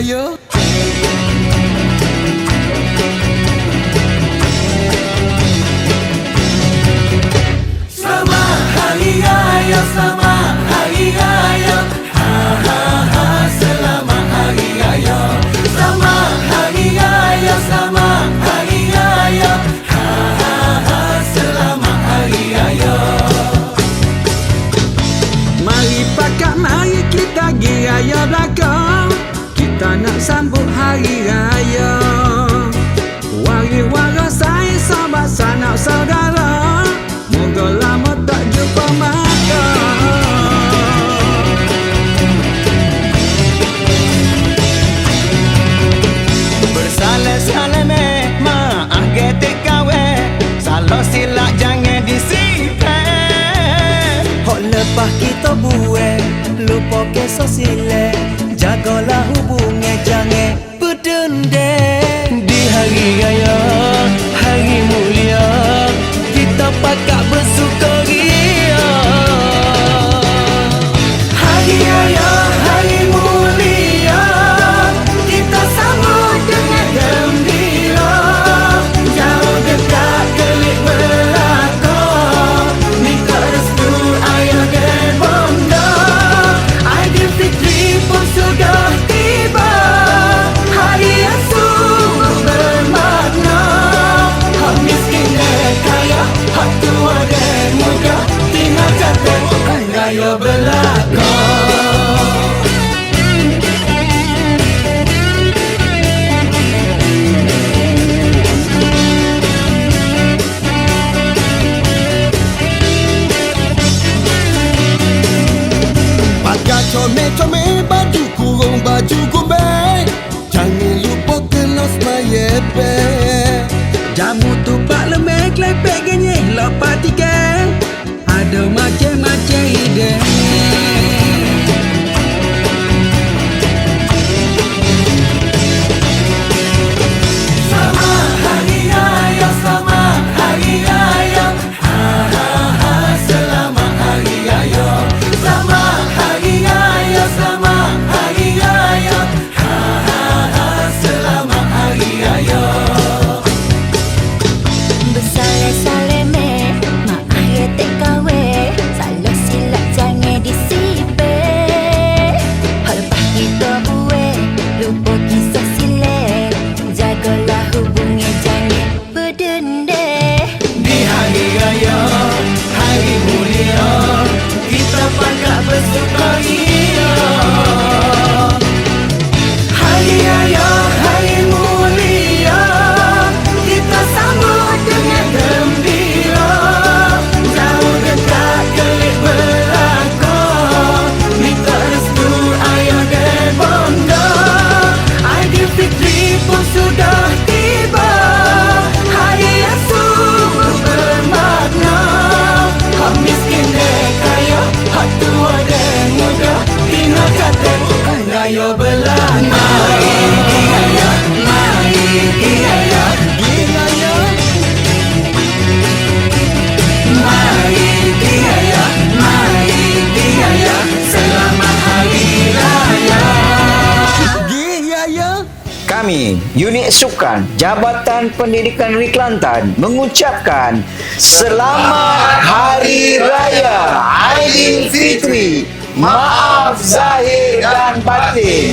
Raya. Selamat Hari Raya, selamat Hari Raya. Ha ha ha, selamat Hari Raya. Selamat Hari Raya, selamat Hari Raya. Ha ha ha, selamat Hari Raya. Mari pakak, mari kita pergi raya belakang. Kita nak sambut Hari Raya. Wari-wara saya, sahabat sanak saudara, moga lama tak jumpa mata. Bersalah-salah maaf getik kawe, salah silap jangan disipai. Hok lepas kita buat, lupa kisah silap, jagalah hubungan jangan berdendam. Di hari raya, hari mulia, kita pakak bersukaria. Hari raya, hari mulia, kita sambut dengan gembira. Jauh dekat kelik belakang, minta restu ayah dan bonda. Aidilfitri pun sudah tiba, hari yang sungguh bermakna. Hak miskin dan kaya, hak tua dan muda, tinggal kata raya belakang. Pakai comel-comel, baju kurung, baju gombel, jangan lupa kelas mayepe. Jamu tupak lemek, lepek genyeh, lopak tiga, ada macam-macam ide. Selamat Hari Raya, selamat Hari Raya. Ha ha ha, selamat Hari Raya. Selamat Hari Raya, selamat Hari Raya. Ha ha ha, selamat Hari Raya. Bersalah-salah maaf getik kawe, salah silap jangan disipai. Hak lepas kita buat, lupa kisah silap, jagalah hubungan jangan berdendam. Di hari raya, hari mulia, kita pakak bersukaria. Hari raya, hari mulia, kita sambut dengan gembira. Jauh dekat kelik belakang, minta restu ayah dan bonda. Aidilfitri pun sudah tiba, hari yang sungguh bermakna. Hak miskin dan kaya, hak tua dan muda, tinggal kata raya belakang. Mari raya, mari raya, raya. Mari raya, mari raya, selamat Hari Raya. Raya. Kami, Unit Sukan Jabatan Pendidikan Negeri Kelantan mengucapkan Selamat Hari Raya Aidilfitri. Maaf zahir dan batin.